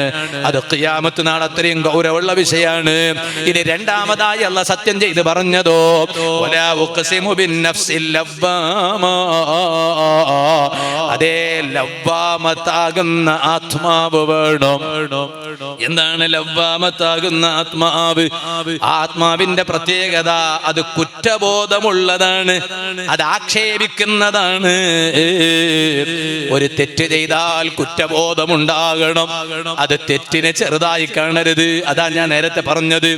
അത് ഖിയാമത്ത് നാൾ അത്രയും ഗൗരവമുള്ള വിഷയമാണ്. ഇനി രണ്ടാമതായി അല്ലാഹ് സത്യം ചെയ്ത് പറഞ്ഞതോ വലാ ഉഖ്സിമു ബിന്നഫ്സിൽ ലവ്വാമ, അതേ ലവ്വാമത്താകുന്ന ആത്മാവ് വേണം. എന്താണ് ലവ്വാമത്താകുന്ന ആത്മാവ്? ആത്മാവിന്റെ പ്രത്യേകത അത് കുറ്റബോധമുള്ളതാണ്, അത് ആക്ഷേപിക്കുന്നതാണ്. ഒരു തെറ്റ് ചെയ്താൽ കുറ്റബോധമുണ്ടാകണം, അത് തെറ്റിനെ ചെറുതായി കാണരുത്. അതാ ഞാൻ നേരത്തെ പറഞ്ഞത്,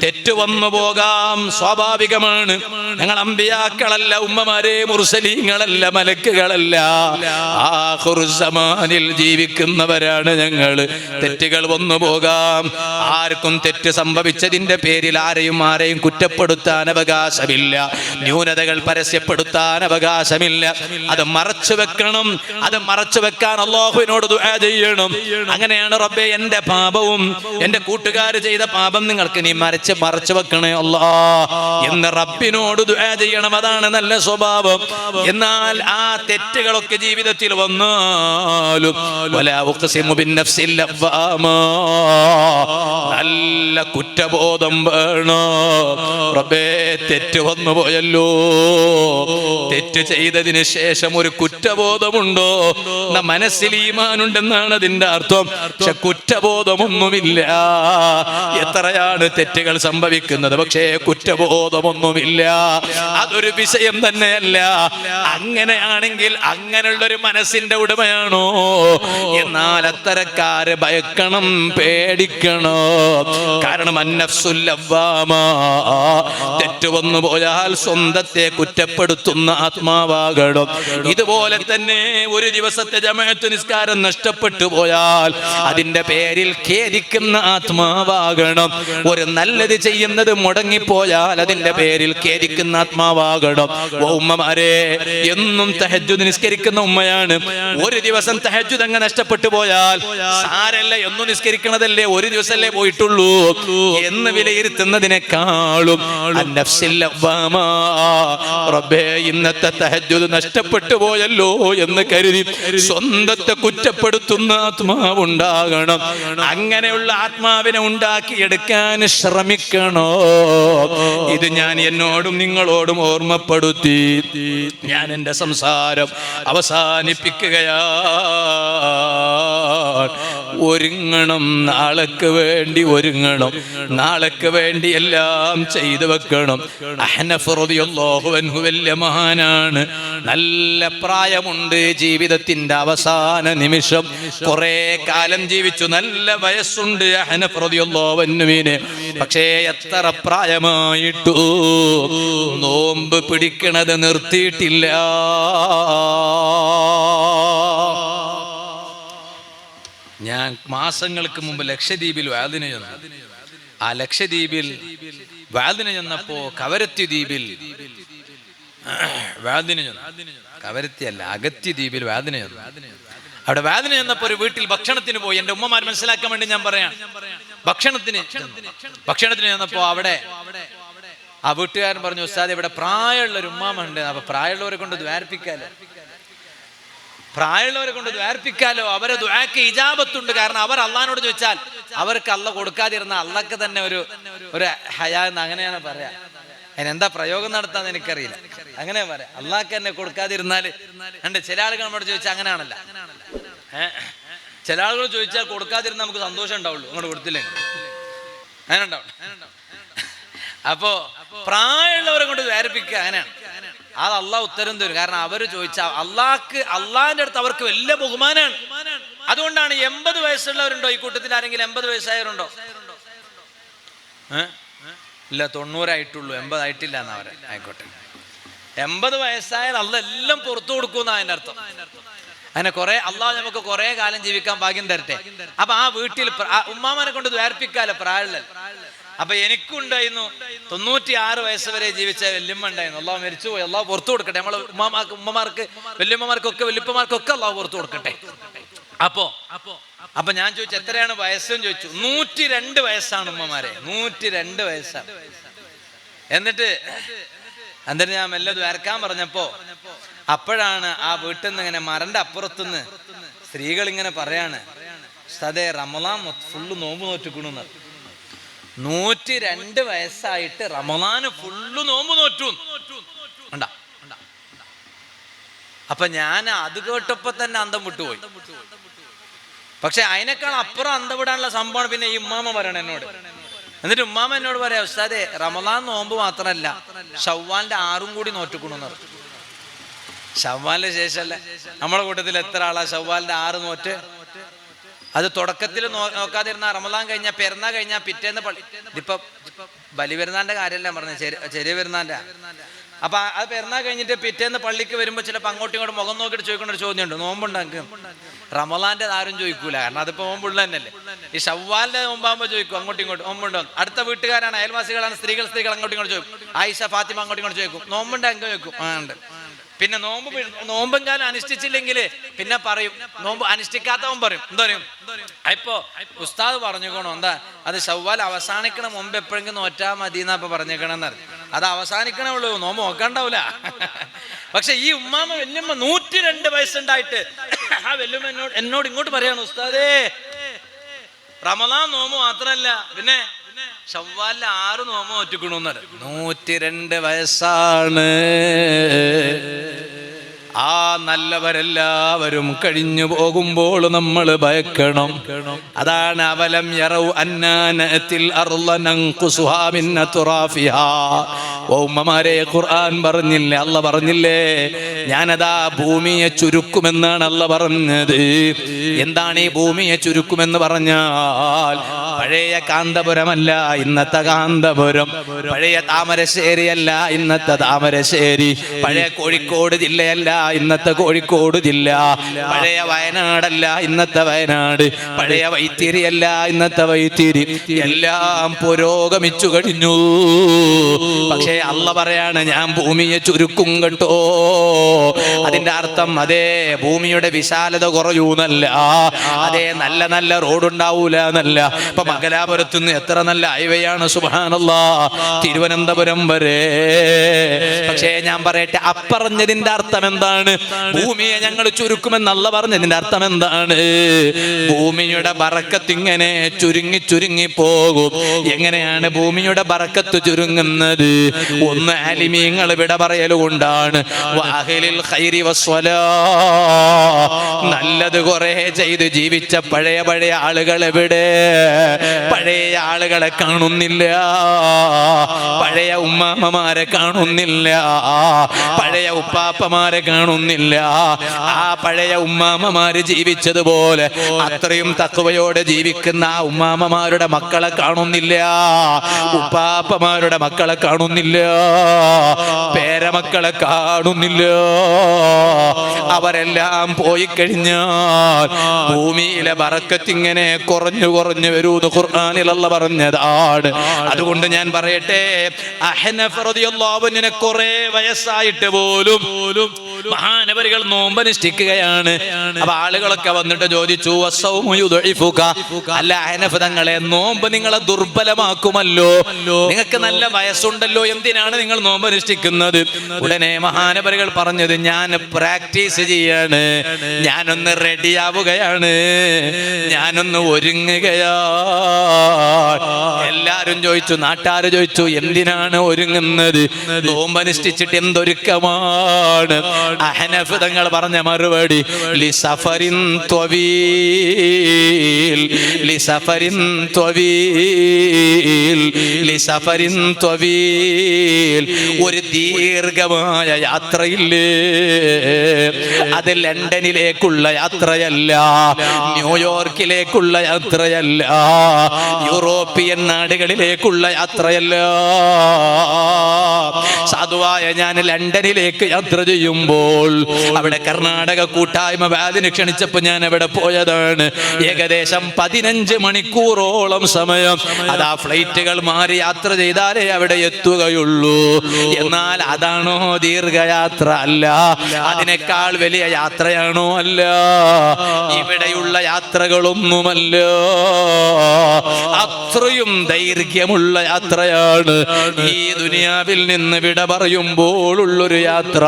തെറ്റ് വന്നു പോകാം, സ്വാഭാവികമാണ്. ഞങ്ങൾ അമ്പിയാക്കളല്ല, ഉമ്മമാരെ മുർസലീങ്ങളല്ല, മലക്കുകളല്ല, ആഖിറുസ്സമാനിൽ ജീവിക്കുന്നവരാണ് ഞങ്ങൾ. തെറ്റുകൾ വന്നു പോകാം. ആർക്കും തെറ്റ് സംഭവിച്ചതിന്റെ പേരിൽ ആരെയും കുറ്റപ്പെടുത്താൻ അവകാശമില്ല, ന്യൂനതകൾ പരസ്യപ്പെടുത്താൻ അവകാശമില്ല. അത് മറച്ചു വെക്കണം. അത് മറച്ചു വെക്കാൻ അല്ലാഹുവിനോട് ദുആ ചെയ്യണം. അങ്ങനെയാണ് റബ്ബേ എന്റെ പാപവും എന്റെ കൂട്ടുകാർ ചെയ്ത പാപം നിങ്ങൾക്ക് നീ മറച്ചു വെക്കണേ അല്ലാ എന്ന് റബ്ബിനോട് ദുആ ചെയ്യണം. അതാണ് നല്ല സ്വഭാവം. എന്നാൽ ആ തെറ്റുകളൊക്കെ ജീവിതത്തിൽ വന്നാലും വലാ ഉഖ്സിമു ബിന്നഫ്സിൽ ലവ്വാമ, നല്ല കുറ്റബോധം വേണം. റബ്ബേ തെറ്റ് വന്നു പോയല്ലോ, തെറ്റ് ചെയ്തതിന് ശേഷം ഒരു കുറ്റബോധമുണ്ടോ? മനസ്സിൽ ഈമാനുണ്ടെന്നാണ് അതിന്റെ അർത്ഥം. പക്ഷെ കുറ്റബോധമൊന്നുമില്ല. എത്രയാണ് തെറ്റുകൾ സംഭവിക്കുന്നത്, പക്ഷേ കുറ്റബോധമൊന്നുമില്ല. അതൊരു വിഷയം തന്നെയല്ല. അങ്ങനെയാണെങ്കിൽ അങ്ങനെയുള്ളൊരു മനസ്സിന്റെ ഉടമയാണോ? എന്നാൽ അത്തരക്കാരെ ഭയക്കണം, പേടിക്കണം. കാരണം അന്നഫ്സുൽ ലവ്വാമ, തെറ്റ് വന്നു പോയാൽ സ്വന്തത്തെ കുറ്റപ്പെടുത്തുന്ന ആത്മാവാകണം. ഇതുപോലെ തന്നെ ഒരു ദിവസത്തെ ജമാഅത്ത് നിസ്കാരം നഷ്ടപ്പെട്ടു പോയാൽ അതിന്റെ പേരിൽ ഖേദിക്കുന്ന ആത്മാവാകണം. ഒരു നല്ലത് ചെയ്യുന്നത് മുടങ്ങിപ്പോയാൽ അതിന്റെ പേരിൽ ഖേദിക്കുന്ന ആത്മാവാകണം. ഉമ്മമാരെ, എന്നും തഹജ്ജുദ് നിസ്കരിക്കുന്ന ഉമ്മയാണ്. ഒരു ദിവസം തഹജ്ജുദ് അങ്ങ് നഷ്ടപ്പെട്ടു പോയാൽ സാരല്ല, എന്നും നിസ്കരിക്കണതല്ലേ, ഒരു ദിവസമല്ലേ പോയിട്ടുള്ളൂ എന്ന് വിലയിരുത്തുന്നതിനേക്കാളും അന്നഫ്സിൽ ലവ്വാമ, റബ്ബേ ഇന്നത്തെ തഹജ്ജുദ് നഷ്ടപ്പെട്ടു പോയല്ലോ എന്ന് കരുതി സ്വന്തത്തെ കുറ്റപ്പെടുത്തുന്ന ആത്മാവുണ്ടാകണം. അങ്ങനെയുള്ള ആത്മാവിനെ ഉണ്ടാക്കിയെടുക്കാൻ ശ്രമിക്കണോ? ഇത് ഞാൻ എന്നോടും നിങ്ങളോടും ഓർമ്മപ്പെടുത്തി ഞാൻ എൻ്റെ സംസാരം അവസാനിപ്പിക്കുകയാണ്. ഒരുങ്ങണം, നാളേക്ക് വേണ്ടി ഒരുങ്ങണം, നാളേക്ക് വേണ്ടി എല്ലാം ചെയ്തു വെക്കണം. അഹ്നഫ് റളിയല്ലാഹു അൻഹു വലിയ മഹാനാണ്, നല്ല പ്രായമുണ്ട്, ജീവിതത്തിന്റെ അവസാന നിമിഷം, കുറെ കാലം ജീവിച്ചു, നല്ല വയസ്സുണ്ട് അഹ്നഫ് റളിയല്ലാഹു അൻഹുവിനെ. പക്ഷേ എത്ര പ്രായമായിട്ടു നോമ്പ് പിടിക്കണത് നിർത്തിയിട്ടില്ല. ഞാൻ മാസങ്ങൾക്ക് മുമ്പ് ലക്ഷദ്വീപിൽ വാദിന് ചെന്നു. ആ ലക്ഷദ്വീപിൽ വാദിന് ചെന്നപ്പോ കവരത്തി ദ്വീപിൽ വാദിന് ചെന്നു. കവരത്തി അല്ല, അഗത്തി ദ്വീപിൽ വാദിന് ചെന്നു. അവിടെ വാദിന് ചെന്നപ്പോ ഒരു വീട്ടിൽ ഭക്ഷണത്തിന് പോയി. എന്റെ ഉമ്മമാർ മനസ്സിലാക്കാൻ വേണ്ടി ഞാൻ പറയാം. ഭക്ഷണത്തിന് ചെന്നപ്പോ അവിടെ ആ വീട്ടുകാരൻ പറഞ്ഞു, ഉസ്താദ് ഇവിടെ പ്രായമുള്ള ഒരു ഉമ്മാമുണ്ട്, അപ്പൊ പ്രായമുള്ളവരെ കൊണ്ട് ദ്വാർപ്പിക്കാലോ, അവരെ ദുആക്ക് ഇജാബത്തുണ്ട്. കാരണം അവർ അള്ളാഹിനോട് ചോദിച്ചാൽ അവർക്ക് അള്ളാഹ് കൊടുക്കാതിരുന്ന അള്ളാഹ്ക്ക് തന്നെ ഒരു ഹയാ എന്ന് അങ്ങനെയാണ് പറയാ. അതിനെന്താ പ്രയോഗം നടത്താന്ന് എനിക്കറിയില്ല. അങ്ങനെ പറയാം, അള്ളാഹ്ക്ക് തന്നെ കൊടുക്കാതിരുന്നാല് ഉണ്ട്. ചില ആളുകൾ നമ്മോട് ചോദിച്ചാൽ അങ്ങനെയാണല്ലോ. ചില ആളുകൾ ചോദിച്ചാൽ കൊടുക്കാതിരുന്ന നമുക്ക് സന്തോഷം ഉണ്ടാവുള്ളൂ, അങ്ങോട്ട് കൊടുത്തില്ലെങ്കിൽ അങ്ങനെ ഉണ്ടാവും. അപ്പോ പ്രായമുള്ളവരെ കൊണ്ട് ദ്വാരിപ്പിക്കുക അങ്ങനെയാണ്. അത് അള്ളാഹ് ഉത്തരം തരും. കാരണം അവര് ചോദിച്ചാൽ അള്ളാഹിന്റെ അടുത്ത് അവർക്ക് വലിയ ബഹുമാനാണ്. അതുകൊണ്ടാണ് 80 വയസ്സുള്ളവരുണ്ടോ ഈ കൂട്ടത്തിൽ? ആരെങ്കിലും 80 വയസ്സായവരുണ്ടോ? ഇല്ല, 90 ആയിട്ടുള്ളൂ, 80 ആയിട്ടില്ല എന്നാ പറയാ. ആയിക്കോട്ടെ, 80 വയസ്സായാൽ അള്ളാഹ് എല്ലാം പുറത്തു കൊടുക്കുന്ന അതിന്റെ അർത്ഥം. അങ്ങനെ കുറെ അള്ളാഹ് നമുക്ക് കുറെ കാലം ജീവിക്കാൻ ഭാഗ്യം തരട്ടെ. അപ്പൊ ആ വീട്ടിൽ ഉമ്മാമാനെ കൊണ്ട് ദ്വാരിപ്പിക്കാലോ, പ്രായമുള്ള. അപ്പൊ എനിക്കുണ്ടായിരുന്നു 96 വയസ്സ് വരെ ജീവിച്ച വല്യമ്മ ഉണ്ടായിരുന്നു. അള്ളാഹ് മരിച്ചുപോയി, അള്ളാഹ് പുറത്തു കൊടുക്കട്ടെ. നമ്മളെ ഉമ്മമാർക്ക് വല്യമ്മമാർക്കൊക്കെ വല്യപ്പമാർക്കൊക്കെ അള്ളാഹ് പുറത്തു കൊടുക്കട്ടെ. അപ്പൊ ഞാൻ ചോദിച്ചു എത്രയാണ് വയസ്സെന്ന് ചോദിച്ചു. 102 വയസ്സാണ് ഉമ്മമാരെ, 102 വയസ്സാണ്. എന്നിട്ട് ഞാൻ മെല്ലെ ദ്വാരക്കാൻ പറഞ്ഞപ്പോ അപ്പോഴാണ് ആ വീട്ടിൽ നിന്ന് ഇങ്ങനെ മരന്റെ അപ്പുറത്തുനിന്ന് സ്ത്രീകൾ ഇങ്ങനെ പറയാണ്, ഉസ്താദേ റമളാൻ ഫുള്ള് നോമ്പ് നോറ്റിക്കണെന്ന്. 102 വയസ്സായിട്ട് റമളാന് ഫുള്ള് നോമ്പ് നോറ്റു. ഉണ്ടാ. അപ്പൊ ഞാൻ അത് കേട്ടപ്പോ തന്നെ അന്തം വിട്ടുപോയി. പക്ഷെ അതിനേക്കാൾ അപ്പുറം അന്തം വിടാനുള്ള സംഭവമാണ് പിന്നെ ഈ ഉമ്മാമ പറയണ എന്നോട്. എന്നിട്ട് ഉമ്മാമ എന്നോട് പറയാ, ഉസ്താദേ റമളാൻ നോമ്പ് മാത്രല്ല ശവ്വാലിന്റെ 6 കൂടി നോറ്റിക്കണെന്ന് പറഞ്ഞു. ശവ്വാലിന് ശേഷമല്ലേ നമ്മളെ കൂട്ടത്തിൽ എത്ര ആളാ ശവ്വാലിന്റെ 6 നോറ്റ്? അത് തുടക്കത്തിൽ നോക്കാതിരുന്ന റമളാൻ കഴിഞ്ഞാൽ പെരുന്നാൾ കഴിഞ്ഞാൽ പിറ്റേന്ന് പള്ളി. ഇതിപ്പോ ബലി പെരുന്നാളിന്റെ കാര്യമല്ല പറഞ്ഞത്, ചെറിയ പെരുന്നാളിന്റെ. അപ്പൊ അത് പെരുന്നാൾ കഴിഞ്ഞിട്ട് പിറ്റേന്ന് പള്ളിക്ക് വരുമ്പോ ചിലപ്പോൾ അങ്ങോട്ടും ഇങ്ങോട്ടും മുഖം നോക്കിയിട്ട് ചോദിക്കേണ്ട ഒരു ചോദ്യമുണ്ട്, നോമ്പുണ്ടാക്കും? റമളാന്റെ ആരും ചോദിക്കൂല, കാരണം അതിപ്പോ നോമ്പുള്ള തന്നെയല്ലേ. ഈ ശവ്വാലിന്റെ നോമ്പാകുമ്പോ ചോദിക്കും അങ്ങോട്ടും ഇങ്ങോട്ടും നോമ്പുണ്ടോ. അടുത്ത വീട്ടുകാരാണ്, അയൽവാസികളാണ്, സ്ത്രീകൾ അങ്ങോട്ടും ഇങ്ങോട്ട് ചോദിക്കും. ആയിഷ ഫാത്തിമ അങ്ങോട്ടും ഇങ്ങോട്ട് ചോദിക്കും, നോമ്പുണ്ടാക്കും ചോദിക്കും. ഉണ്ട്. പിന്നെ നോമ്പും കാലം അനുഷ്ഠിച്ചില്ലെങ്കിൽ പിന്നെ പറയും, നോമ്പ് അനുഷ്ഠിക്കാത്തവൻ പറയും. എന്താ പറയും? ഇപ്പൊ ഉസ്താദ് പറഞ്ഞേക്കണോ എന്താ, അത് ശവ്വാൽ അവസാനിക്കണ മുമ്പ് എപ്പോഴെങ്കിലും നോറ്റാ മതി എന്നാ ഇപ്പൊ പറഞ്ഞേക്കണെന്ന് പറഞ്ഞു. അത് അവസാനിക്കണേ ഉള്ളൂ, നോമ്പ് നോക്കണ്ടാവൂല. പക്ഷെ ഈ ഉമ്മാമ വല്യമ്മ 102 വയസ്സുണ്ടായിട്ട് ആ വല്യമ്മ എന്നോട് ഇങ്ങോട്ട് പറയാണ്, ഉസ്താദേ റമളാൻ നോമ്പ് മാത്രല്ല പിന്നെ ശവ്വാലിൽ 6 നോമ്പ് നോറ്റിക്കണെന്ന്. 102 വയസ്സാണ്. ആ നല്ലവരെല്ലാവരും കഴിഞ്ഞു പോകുമ്പോൾ നമ്മൾ ഭയക്കണം. അതാണ് അവലം യറൗ അന്നാ നഅതിൽ അർള നൻഖുസുഹാ മിൻ അത്റാഫിഹാ. ഉമ്മമാരെ ഖുർആൻ പറഞ്ഞില്ലേ, അല്ല പറഞ്ഞില്ലേ, ഞാനതാ ഭൂമിയെ ചുരുക്കുമെന്നാണ് അല്ല പറഞ്ഞത്. എന്താണ് ഈ ഭൂമിയെ ചുരുക്കുമെന്ന് പറഞ്ഞാൽ, പഴയ കാന്തപുരമല്ല ഇന്നത്തെ കാന്തപുരം, പഴയ താമരശ്ശേരിയല്ല ഇന്നത്തെ താമരശ്ശേരി, പഴയ കോഴിക്കോട് ജില്ലയല്ല ഇന്നത്തെ കോഴിക്കോട് ജില്ല, പഴയ വയനാടല്ല ഇന്നത്തെ വയനാട്, പഴയ വൈത്തിരിയല്ല ഇന്നത്തെ വൈത്തിരി, എല്ലാം പുരോഗമിച്ചു കഴിഞ്ഞു. പക്ഷേ അല്ല പറയാണ്, ഞാൻ ഭൂമിയെ ചുരുക്കും കേട്ടോ. അതിന്റെ അർത്ഥം അതേ ഭൂമിയുടെ വിശാലത കുറയൂന്നല്ല, അതേ നല്ല നല്ല റോഡ് ഉണ്ടാവൂല എന്നല്ല. ഇപ്പൊ മംഗലാപുരത്ത് നിന്ന് എത്ര നല്ല ഹൈവേയാണ്, സുബ്ഹാനല്ലാഹ്, തിരുവനന്തപുരം വരെ. പക്ഷേ ഞാൻ പറയട്ടെ, അപ്പറഞ്ഞതിന്റെ അർത്ഥം എന്താണ്? ഭൂമിയെ ഞങ്ങൾ ചുരുക്കുമെന്നല്ല പറഞ്ഞതിന്റെ അർത്ഥം എന്താണ്? ഭൂമിയുടെ ബറക്കത്ത് ഇങ്ങനെ ചുരുങ്ങി ചുരുങ്ങി പോകും. എങ്ങനെയാണ് ഭൂമിയുടെ ബറക്കത്ത് ചുരുങ്ങുന്നത്? ഒന്ന് അലിമീങ്ങൾ വിട പറയലുകൊണ്ടാണ്. വഅഹ്ലിൽ ഖൈരി വസ്സലാ, നല്ലത് കുറെ ചെയ്ത് ജീവിച്ച പഴയ ആളുകൾ എവിടെ? പഴയ ആളുകളെ കാണുന്നില്ല, പഴയ ഉമ്മാമ്മമാരെ കാണുന്നില്ല, പഴയ ഉപ്പാപ്പമാരെ കാണുന്നില്ല. ആ പഴയ ഉമ്മാമ്മമാര് ജീവിച്ചതുപോലെ അത്രയും തഖ്വയോടെ ജീവിക്കുന്ന ആ ഉമ്മാമ്മമാരുടെ മക്കളെ കാണുന്നില്ല, ഉപ്പാപ്പമാരുടെ മക്കളെ കാണുന്നില്ല, പേരമക്കളെ കാണുന്നില്ല. അവരെല്ലാം പോയി കഴിഞ്ഞാൽ ഭൂമിയിലെ ബറക്കത്ത് ഇങ്ങനെ കുറഞ്ഞു കുറഞ്ഞു വരൂന്ന് ഖുർആനിൽ അല്ലാഹ് പറഞ്ഞതാണ്. അതുകൊണ്ട് ഞാൻ പറയട്ടെ, അഹ്നഫ് റളിയല്ലാഹു അൻഹു കുറെ വയസ്സായിട്ട് പോലും മഹാനവരികൾ നോമ്പനുഷ്ഠിക്കുകയാണ്. അപ്പൊ ആളുകളൊക്കെ വന്നിട്ട് ചോദിച്ചു, അല്ല അഹ്നഫ് തങ്ങളെ, നോമ്പ് നിങ്ങളെ ദുർബലമാക്കുമല്ലോ, നിങ്ങൾക്ക് നല്ല വയസ്സുണ്ടല്ലോ, എന്തിനാണ് നിങ്ങൾ നോമ്പനുഷ്ഠിക്കുന്നത്? ഉടനെ മഹാനവരികൾ പറഞ്ഞത്, ഞാൻ പ്രാക്ടീസ് ചെയ്യാണ്, ഞാനൊന്ന് റെഡിയാവുകയാണ്, ഞാനൊന്ന് ഒരുങ്ങുകയാണ്. എല്ലാരും ചോദിച്ചു, നാട്ടാര് ചോദിച്ചു, എന്തിനാണ് ഒരുങ്ങുന്നത്? നോമ്പനുഷ്ഠിച്ചിട്ട് എന്തൊരുക്കമാണ്? അഹ്നഫ് തങ്ങൾ പറഞ്ഞ മറുപടി, ലിസഫരിൻ ത്വവീൽ, ലിസഫരിൻ ത്വവീൽ, ലിസഫരിൻ ത്വവീൽ. ഒരു ദീർഘമായ യാത്രയില്ലേ, അത് ലണ്ടനിലേക്കുള്ള യാത്രയല്ല, ന്യൂയോർക്കിലേക്കുള്ള യാത്രയല്ല, യൂറോപ്യൻ നാടുകളിലേക്കുള്ള യാത്രയല്ല. സാധുവായ ഞാൻ ലണ്ടനിലേക്ക് യാത്ര ചെയ്യുമ്പോൾ അവിടെ കർണാടക കൂട്ടായ്മ വാദിന് ക്ഷണിച്ചപ്പോൾ ഞാൻ അവിടെ പോയതാണ്. ഏകദേശം 15 മണിക്കൂറോളം സമയം അതാ ഫ്ലൈറ്റുകൾ മാറി യാത്ര ചെയ്താലേ അവിടെ എത്തുകയുള്ളൂ. എന്നാൽ അതാണോ ദീർഘയാത്ര? അല്ല. അതിനേക്കാൾ വലിയ യാത്രയാണോ? അല്ല. ഇവിടെയുള്ള യാത്രകളൊന്നുമല്ല, അത്രയും ദൈർഘ്യമുള്ള യാത്രയാണ് ഈ ദുനിയാവിൽ നിന്ന് വിട പറയുമ്പോൾ ഉള്ളൊരു യാത്ര.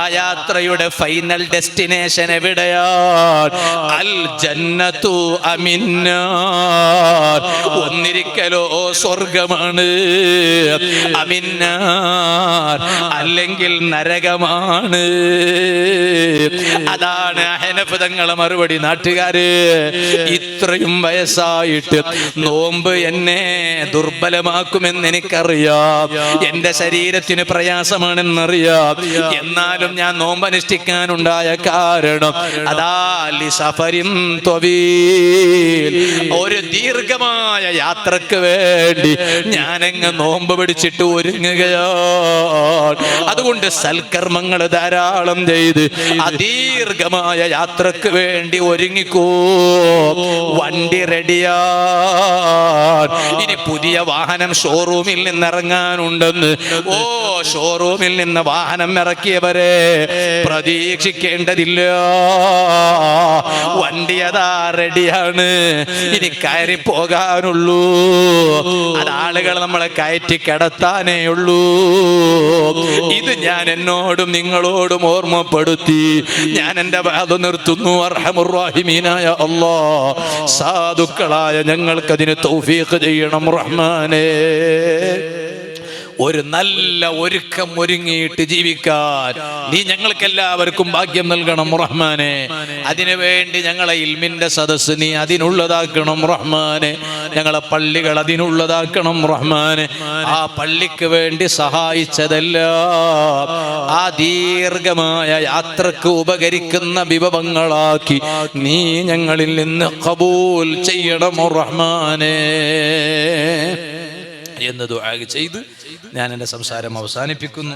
ആ യാത്രയുടെ ഫൈനൽ ഡെസ്റ്റിനേഷൻ എവിടെയാണ്? അൽ ജന്നത്തു അമിന്നാർ. ഒന്നിരിക്കലോ സ്വർഗമാണ്, അമിന്നാർ അല്ലെങ്കിൽ നരകമാണ്. അതാണ് ഹനഫ് തങ്ങളെ മറുപടി. നാട്ടുകാര്, ഇത്രയും വയസ്സായിട്ട് നോമ്പ് എന്നെ ദുർബലമാക്കുമെന്ന് എനിക്കറിയാം, എന്റെ ശരീരത്തിന് പ്രയാസമാണെന്നറിയാം. എന്നാലും ഞാൻ നോമ്പ് അനുഷ്ഠിക്കാനുണ്ടായ കാരണം അതാ ലിസഫരിൻ ത്വബീൽ, ഒരു ദീർഘമായ യാത്രക്ക് വേണ്ടി ഞാനങ്ങ് നോമ്പ് പിടിച്ചിട്ട് ഒരുങ്ങുകയാണ്. അതുകൊണ്ട് സൽക്കർമ്മങ്ങൾ ധാരാളം ചെയ്ത് അദീർഘമായ യാത്രക്ക് വേണ്ടി ഒരുങ്ങിക്കോ. വണ്ടി റെഡിയാ. ഇനി പുതിയ വാഹനം ഷോറൂമിൽ നിന്ന് ഇറങ്ങാനുണ്ടെന്ന്. ഷോറൂമിൽ നിന്ന് വാഹനം ഇറക്കിയവരെ പ്രതീക്ഷിക്കേണ്ടതില്ല. വണ്ടി അതാ റെഡിയാണ്. ഇനി കയറി പോകാനുള്ളൂ. അത് ആളുകൾ നമ്മളെ കയറ്റി കിടത്താനേ ഉള്ളൂ. ഇത് ഞാൻ എന്നോടും നിങ്ങളോടും ഓർമ്മപ്പെടുത്തി ഞാൻ എൻ്റെ വാദം നിർത്തുന്നു. അർഹമുർ റഹീമീനായ അല്ലാഹ്, സാധുക്കളായ ഞങ്ങൾക്കതിന് തൗഫീഖ് ചെയ്യണം റഹ്മാനേ. ഒരു നല്ല ഒരുക്കം ഒരുങ്ങിയിട്ട് ജീവിക്കാൻ നീ ഞങ്ങൾക്ക് എല്ലാവർക്കും ഭാഗ്യം നൽകണം റഹ്മാനെ. അതിനുവേണ്ടി ഞങ്ങളെ ഇൽമിന്റെ സദസ്സ് നീ അതിനുള്ളതാക്കണം റഹ്മാനെ. ഞങ്ങളെ പള്ളികൾ അതിനുള്ളതാക്കണം റഹ്മാനെ. ആ പള്ളിക്ക് വേണ്ടി സഹായിച്ചതെല്ലാം ആ ദീർഘമായ യാത്രക്ക് ഉപകരിക്കുന്ന വിഭവങ്ങളാക്കി നീ ഞങ്ങളിൽ നിന്ന് ഖബൂൽ ചെയ്യണം റഹ്മാനെ എന്ന് ദുആ ചെയ്ത് ഞാൻ എൻ്റെ സംസാരം അവസാനിപ്പിക്കുന്നു.